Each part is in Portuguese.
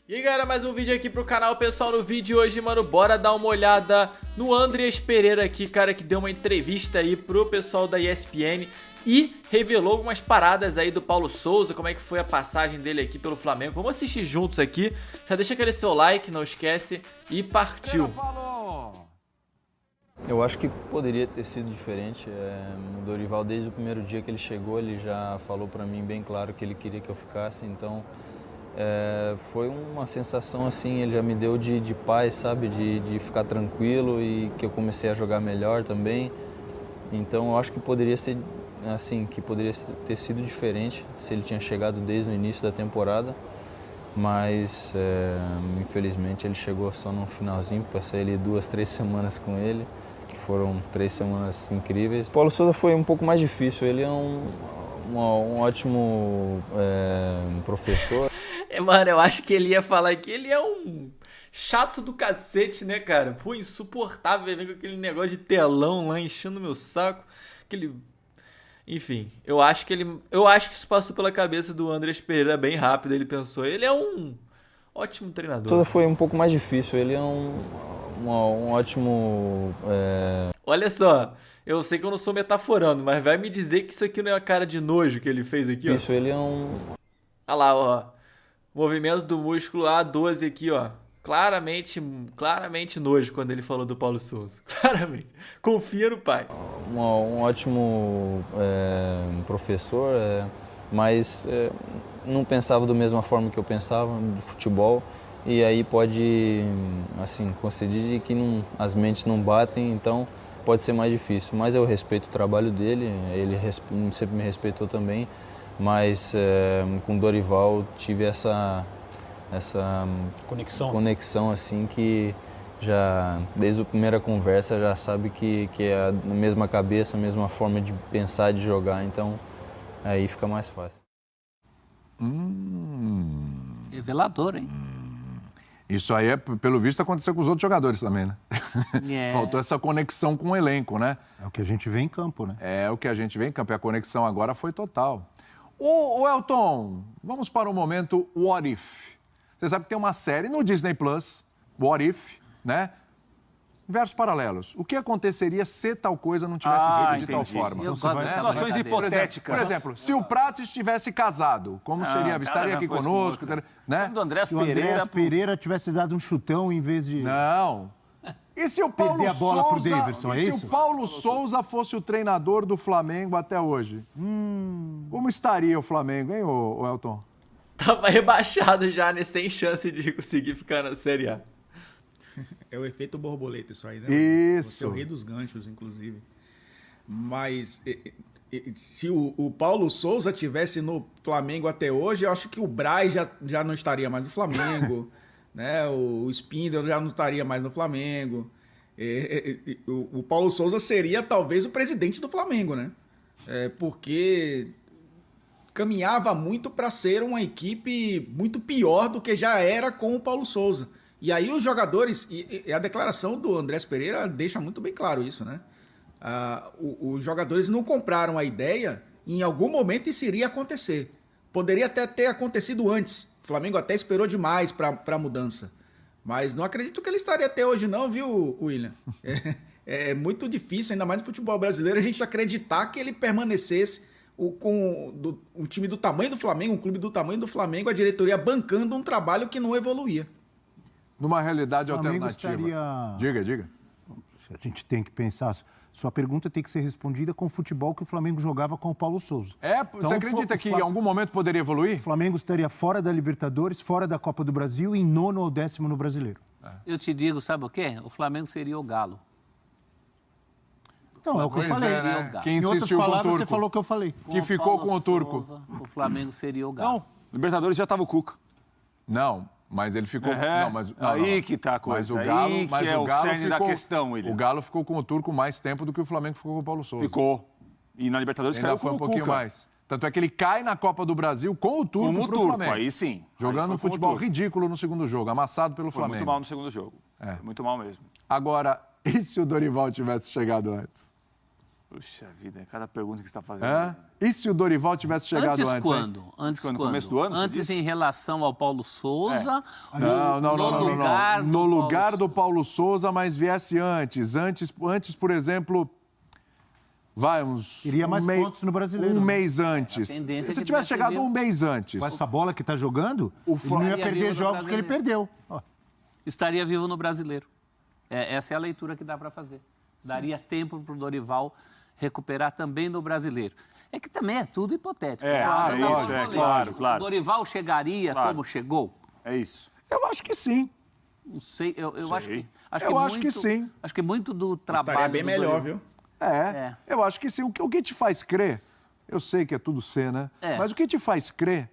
E aí galera, mais um vídeo aqui pro canal, pessoal. No vídeo de hoje, mano, bora dar uma olhada no Andreas Pereira aqui, cara, que deu uma entrevista aí pro pessoal da ESPN e revelou algumas paradas aí do Paulo Souza, como é que foi a passagem dele aqui pelo Flamengo. Vamos assistir juntos aqui, já deixa aquele seu like, não esquece, e partiu! Eu acho que poderia ter sido diferente. O Dorival, desde o primeiro dia que ele chegou, ele já falou para mim bem claro que ele queria que eu ficasse, então foi uma sensação assim, ele já me deu de paz, sabe, de ficar tranquilo e que eu comecei a jogar melhor também. Então eu acho que poderia ser assim, que poderia ter sido diferente se ele tinha chegado desde o início da temporada, mas infelizmente ele chegou só no finalzinho. Passei ali 2, 3 semanas com ele, que foram 3 semanas incríveis. Paulo Souza foi um pouco mais difícil, ele é um ótimo professor. Mano, eu acho que ele ia falar que ele é um chato do cacete, né, cara? Pô, insuportável, vem com aquele negócio de telão lá enchendo meu saco. Enfim, eu acho que isso passou pela cabeça do Andreas Pereira bem rápido. Ele pensou, ele é um ótimo treinador. Tudo foi um pouco mais difícil, ele é um ótimo... Olha só, eu sei que eu não sou metaforando, mas vai me dizer que isso aqui não é a cara de nojo que ele fez aqui, ó. Isso, ele é um... Olha lá, ó. Movimento do músculo A12 aqui, ó. Claramente nojo quando ele falou do Paulo Souza. Claramente. Confia no pai. Um ótimo professor, mas não pensava da mesma forma que eu pensava de futebol. E aí pode, assim, coincidir que as mentes não batem, então pode ser mais difícil. Mas eu respeito o trabalho dele, ele sempre me respeitou também. Mas com o Dorival tive essa conexão assim, que já desde a primeira conversa já sabe que é a mesma cabeça, a mesma forma de pensar, de jogar, então aí fica mais fácil. Revelador, hein? Isso aí, pelo visto, aconteceu com os outros jogadores também, né? Faltou essa conexão com o elenco, né? É o que a gente vê em campo, né? É o que a gente vê em campo, e a conexão agora foi total. Ô Elton, vamos para o momento What If. Você sabe que tem uma série no Disney Plus, What If, né? Versos paralelos. O que aconteceria se tal coisa não tivesse sido de tal forma? Eu gosto dessa Situações hipotéticas. Por exemplo, se o Prates estivesse casado, como seria? Estaria aqui conosco, né? Do Andreas Se o Andreas Pereira tivesse dado um chutão em vez de... Não. E se o Paulo Perder a bola pro Souza, Davidson, é e isso? se o Paulo Souza fosse o treinador do Flamengo até hoje? Como estaria o Flamengo, hein, ô Elton? Tava rebaixado já, né? Sem chance de conseguir ficar na Série A. É o efeito borboleta isso aí, né? Isso. Você é o rei dos ganchos, inclusive. Mas se o Paulo Souza tivesse no Flamengo até hoje, eu acho que o Braz já não estaria mais no Flamengo, né? O Spindle já não estaria mais no Flamengo. O Paulo Souza seria talvez o presidente do Flamengo, né? Porque caminhava muito para ser uma equipe muito pior do que já era com o Paulo Souza. E aí os jogadores, e a declaração do Andreas Pereira deixa muito bem claro isso, né? Os jogadores não compraram a ideia, em algum momento isso iria acontecer. Poderia até ter acontecido antes. O Flamengo até esperou demais para a mudança. Mas não acredito que ele estaria até hoje não, viu, William? É muito difícil, ainda mais no futebol brasileiro, a gente acreditar que ele permanecesse com um time do tamanho do Flamengo, um clube do tamanho do Flamengo, a diretoria bancando um trabalho que não evoluía. Numa realidade O Flamengo alternativa. estaria... Diga. A gente tem que pensar... Sua pergunta tem que ser respondida com o futebol que o Flamengo jogava com o Paulo Souza. Você acredita que em algum momento poderia evoluir? O Flamengo estaria fora da Libertadores, fora da Copa do Brasil e em 9º ou 10º no Brasileiro. Eu te digo, sabe o quê? O Flamengo seria o Galo. Então, é o que eu Pois falei. né? Que Em outras insistiu com o palavras, turco. você falou o que eu falei. Que ficou com o turco. Souza, o Flamengo seria o Galo. Não, Libertadores já estava o Cuca. Não, mas ele ficou... Não, mas, Aí que tá a coisa. Mas o Galo, Aí que é o cerne da questão, William. O Galo ficou com o turco mais tempo do que o Flamengo ficou com o Paulo Souza. Ficou. E na Libertadores Ainda caiu foi com um o pouquinho Cuca. mais. Tanto é que ele cai na Copa do Brasil com o turco Como o pro turco, Flamengo. aí sim. Jogando Aí um foi com o futebol turco. ridículo no segundo jogo, amassado pelo Foi Flamengo. muito mal no segundo jogo. Muito mal mesmo. Agora, e se o Dorival tivesse chegado antes? Puxa vida, cada pergunta que você está fazendo. É? E se o Dorival tivesse chegado antes? Antes quando? Hein? Antes Quando? quando? No começo do ano, você Antes disse? em relação ao Paulo Souza? Não. No lugar do Paulo Paulo Souza, mas viesse antes. Antes, por exemplo, Queria mais pontos no Brasileiro. Um né? mês antes. A tendência é Se que tivesse chegado viu. um mês antes. Com essa bola que tá jogando, ele não ia Estaria perder vivo no jogos que ele Brasileiro. perdeu. Ó, Estaria vivo no Brasileiro. Essa é a leitura que dá para fazer. Daria tempo para o Dorival recuperar também no Brasileiro. É que também é tudo hipotético. Claro. O Dorival chegaria como chegou? É isso. Eu acho que sim. Não sei, eu acho que... Eu acho que sim. Acho que muito do trabalho... Estaria bem do melhor, Dorival- viu? Eu acho que sim. O que te faz crer, eu sei que é tudo cena, mas o que te faz crer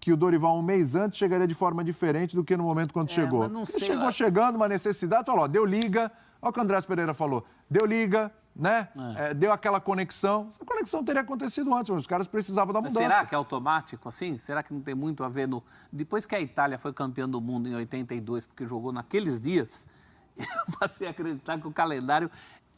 que o Dorival um mês antes chegaria de forma diferente do que no momento quando chegou? mas não Ele sei, chegou chegando, uma necessidade, falou, ó, deu liga, olha o que o Andrés Pereira falou, deu liga, né? Deu aquela conexão. Essa conexão teria acontecido antes, mas os caras precisavam da Mas mudança. será que é automático assim? Será que não tem muito a ver no... Depois que a Itália foi campeã do mundo em 82, porque jogou naqueles dias, eu passei a acreditar que o calendário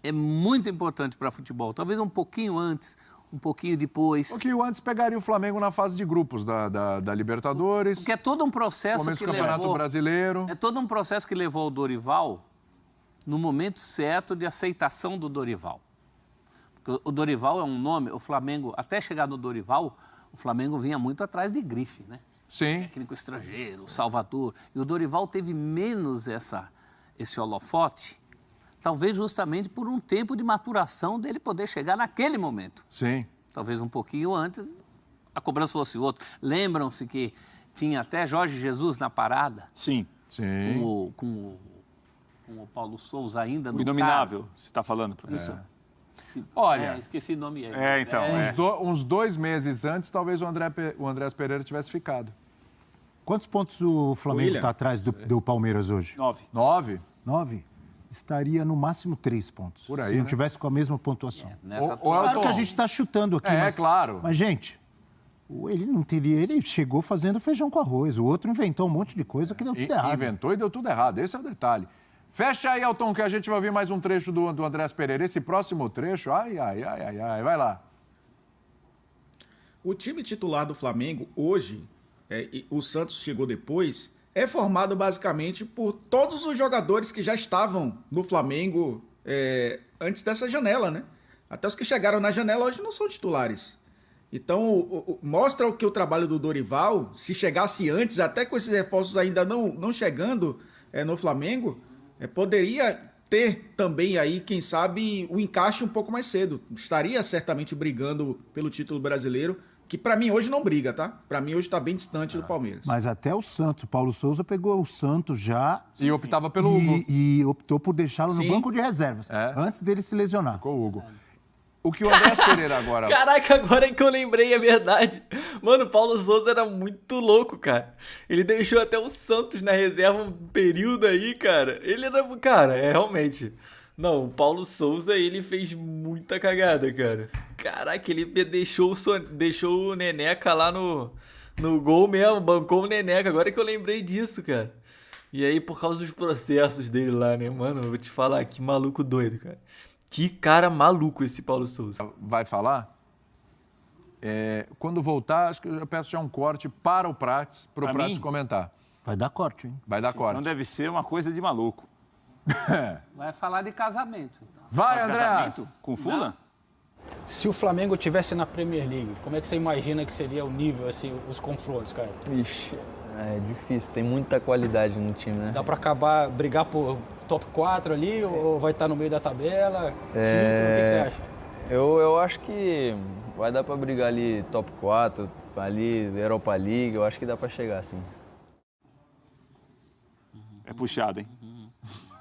é muito importante para futebol. Talvez um pouquinho antes, um pouquinho depois. Um pouquinho antes pegaria o Flamengo na fase de grupos da Libertadores. Porque é todo um processo Momento que do Campeonato levou... Brasileiro. É todo um processo que levou o Dorival no momento certo de aceitação do Dorival. Porque o Dorival é um nome, o Flamengo, até chegar no Dorival, o Flamengo vinha muito atrás de grife, né? Sim. Técnico estrangeiro, Salvador. E o Dorival teve menos esse holofote, talvez justamente por um tempo de maturação dele poder chegar naquele momento. Sim. Talvez um pouquinho antes, a cobrança fosse outra. Lembram-se que tinha até Jorge Jesus na parada? Sim. Sim. Com o Paulo Souza ainda no O Inominável, você está falando, professor. Olha, esqueci o nome. Então. uns 2 meses antes, talvez o Andrés Pereira tivesse ficado. Quantos pontos o Flamengo William? está atrás do Palmeiras hoje? 9. 9? 9? Estaria no máximo 3 pontos. Por aí, se não né? tivesse com a mesma pontuação. Nessa Ou é o Claro Tom. que a gente está chutando aqui. É, claro. Mas, gente, ele não teria... Ele chegou fazendo feijão com arroz. O outro inventou um monte de coisa que deu tudo errado. Inventou e deu tudo errado. Esse é o detalhe. Fecha aí, Elton, que a gente vai ouvir mais um trecho do Andrés Pereira. Esse próximo trecho, ai. Vai lá. O time titular do Flamengo hoje, e o Santos chegou depois, é formado basicamente por todos os jogadores que já estavam no Flamengo antes dessa janela, né? Até os que chegaram na janela hoje não são titulares. Então, mostra que o trabalho do Dorival, se chegasse antes, até com esses reforços ainda não chegando no Flamengo, poderia ter também aí, quem sabe, o encaixe um pouco mais cedo. Estaria certamente brigando pelo título brasileiro, que para mim hoje não briga, tá? Para mim hoje está bem distante do Palmeiras. Mas até o Santos, o Paulo Souza pegou o Santos já E optava pelo Hugo. e optou por deixá-lo no Sim. banco de reservas, antes dele se lesionar. Com o Hugo. O que o Andrés Pereira agora... Caraca, agora é que eu lembrei, é verdade. Mano, o Paulo Souza era muito louco, cara. Ele deixou até o Santos na reserva um período aí, cara. Ele era... Cara, realmente... Não, o Paulo Souza, ele fez muita cagada, cara. Caraca, ele deixou o Neneca lá no gol mesmo, bancou o Neneca. Agora que eu lembrei disso, cara. E aí, por causa dos processos dele lá, né? Mano, eu vou te falar, que maluco doido, cara. Que cara maluco esse Paulo Souza. Vai falar? Quando voltar, acho que eu peço já um corte para o Prates, para o Pra Prates mim? comentar. Vai dar corte, hein? Vai dar Então corte. deve ser uma coisa de maluco. Vai falar de casamento. Então. Vai, Faz Andrés! casamento com Fula? Se o Flamengo tivesse na Premier League, como é que você imagina que seria o nível, assim, os confrontos, cara? Ixi, é difícil, tem muita qualidade no time, né? Dá pra acabar, brigar por top 4 ali, ou vai estar no meio da tabela? Título, o que você acha? Eu acho que vai dar pra brigar ali top 4, ali Europa League, eu acho que dá pra chegar, sim. É puxado, hein?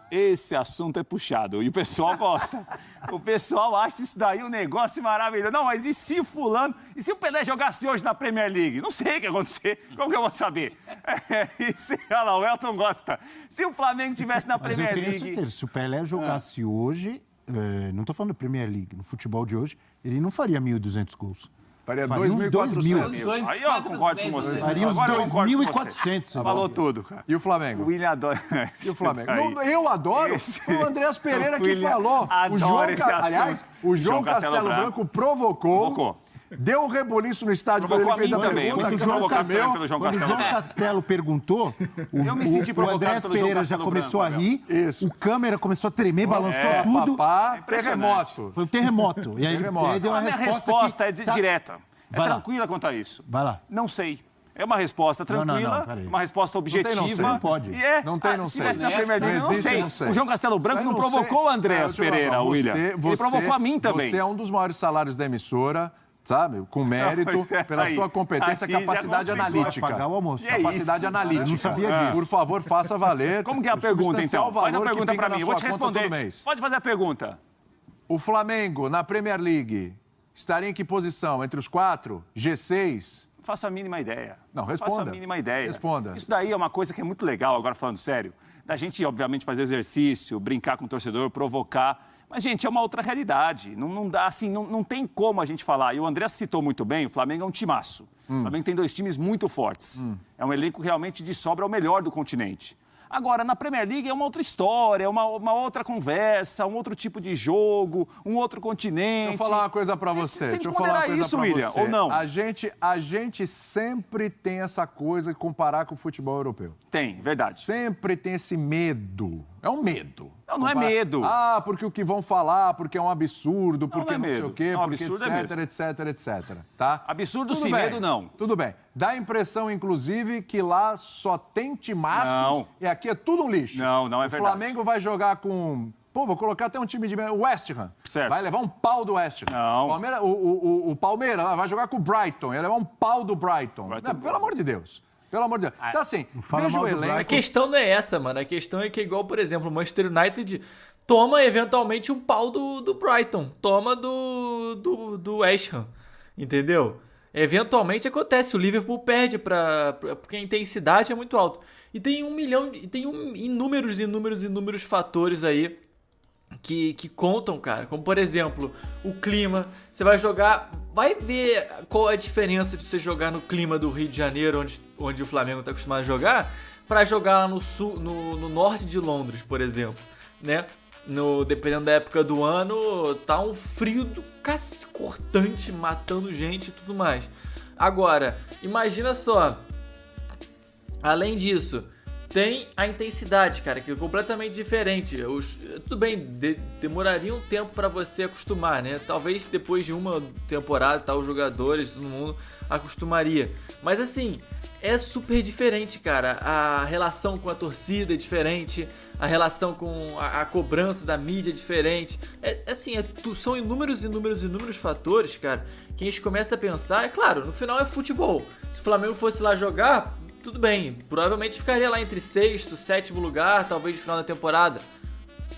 Esse assunto é puxado e o pessoal gosta. O pessoal acha isso daí um negócio maravilhoso. Não, mas e se fulano... E se o Pelé jogasse hoje na Premier League? Não sei o que ia acontecer. Como que eu vou saber? Olha lá, o Elton gosta. Se o Flamengo tivesse na Mas eu Premier tenho League... certeza, se o Pelé jogasse hoje, não estou falando da Premier League, no futebol de hoje, ele não faria 1.200 gols. Faria Faria uns 2.400. Aí eu concordo com você. Faria uns Agora eu concordo com você. 2.400. Falou tudo, cara. E o O Flamengo? William adora. E o Flamengo? Aí. Não, eu adoro. Esse- O Andreas Pereira o que William falou. adora esse assunto. Aliás, o João Castelo Branco provocou. Deu um rebuliço no estádio quando Provocou ele fez a a mim também. pergunta. Eu me que senti eu provocado meu. pelo João Quando o Castelo. João Castelo perguntou, Eu me senti o provocado Andrés pelo João Pereira já Castelo começou Branco, a rir, Isso. o câmera começou a tremer, balançou tudo. Papá, Impressionante. terremoto. Foi um terremoto. E aí, Terremoto. e aí deu uma A minha resposta, resposta que é tá- direta. É Vai lá. tranquila quanto a isso. Vai lá. Não sei. É uma resposta Não, não, tranquila, não, peraí. uma resposta tem não objetiva. sei. Não pode. E é, Não tem não se sei. tivesse na Premier League, Não não existe sei. não sei. O João Castelo Branco Isso aí não não provocou o sei. Andreas Deixa eu falar, Pereira, William. Ele provocou a mim também. Você é um dos maiores salários da emissora, sabe? Com mérito, pela aí, sua competência e aí já capacidade complicou. analítica. Pagar o almoço. E é Capacidade isso? analítica. Eu não sabia disso. Por favor, faça valer. Como que é a o pergunta, substancial então? Faz a valor que pergunta pinga pra na mim, eu vou te sua conta todo responder. mês. Pode fazer a pergunta. O Flamengo, na Premier League, estaria em que posição? Entre os 4? G6? Faço a mínima ideia. Não, responda. Faço a mínima ideia. Responda. Isso daí é uma coisa que é muito legal, agora falando sério. Da gente, obviamente, fazer exercício, brincar com o torcedor, provocar. Mas, gente, é uma outra realidade. Não dá, assim, não tem como a gente falar. E o André citou muito bem, o Flamengo é um timaço. O Flamengo tem 2 times muito fortes. É um elenco realmente de sobra ao melhor do continente. Agora, na Premier League é uma outra história, é uma outra conversa, um outro tipo de jogo, um outro continente. Deixa eu falar uma coisa pra você. Tem que Deixa eu falar uma ponderar coisa isso, pra William, você. ou não? A gente sempre tem essa coisa de comparar com o futebol europeu. Tem, verdade. Sempre tem esse medo. É um medo. Não é medo. Ah, porque o que vão falar, porque é um absurdo, porque não não, é sei medo. o quê, Não, porque absurdo é mesmo. etc. Tá? Absurdo Tudo sim, bem, medo não. Tudo bem. Dá a impressão, inclusive, que lá só tem timaços Não. e aqui é tudo um lixo. Não é o verdade. Flamengo vai jogar com... Pô, vou colocar até um time de West Ham. Certo. Vai levar um pau do West Ham. Não. O Palmeiras vai jogar com o Brighton. Ele vai levar um pau do Brighton. Brighton. Não, pelo amor de Deus. Pelo amor de Deus. Então, assim, fala veja mal o do elenco. A questão não é essa, mano. A questão é que, igual, por exemplo, o Manchester United toma eventualmente um pau do Brighton. Toma do West Ham. Entendeu? Eventualmente acontece. O Liverpool perde porque a intensidade é muito alta. E tem inúmeros fatores aí que contam, cara. Como, por exemplo, o clima. Você vai jogar... Vai ver qual é a diferença de você jogar no clima do Rio de Janeiro, onde o Flamengo está acostumado a jogar, para jogar lá no sul, no norte de Londres, por exemplo, né? Dependendo da época do ano, tá um frio do cortante, matando gente e tudo mais. Agora, imagina só, além disso, tem a intensidade, cara, que é completamente diferente. Tudo bem, demoraria um tempo pra você acostumar, né? Talvez depois de uma temporada, tal, os jogadores, todo mundo acostumaria. Mas assim, é super diferente, cara. A relação com a torcida é diferente, a relação com a cobrança da mídia é diferente. São inúmeros fatores, cara, que a gente começa a pensar. É claro, no final é futebol. Se o Flamengo fosse lá jogar, tudo bem, provavelmente ficaria lá entre 6º, 7º lugar, talvez no final da temporada.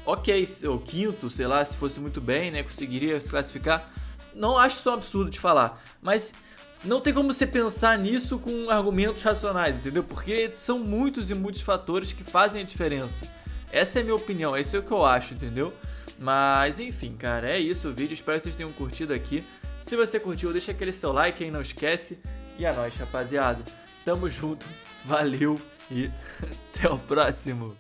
Ok, ou 5º, sei lá, se fosse muito bem, né, conseguiria se classificar. Não acho isso um absurdo de falar, mas não tem como você pensar nisso com argumentos racionais, entendeu? Porque são muitos fatores que fazem a diferença. Essa é a minha opinião, é isso que eu acho, entendeu? Mas enfim, cara, é isso o vídeo, espero que vocês tenham curtido aqui. Se você curtiu, deixa aquele seu like aí, não esquece. E é nóis, rapaziada. Tamo junto, valeu e até o próximo.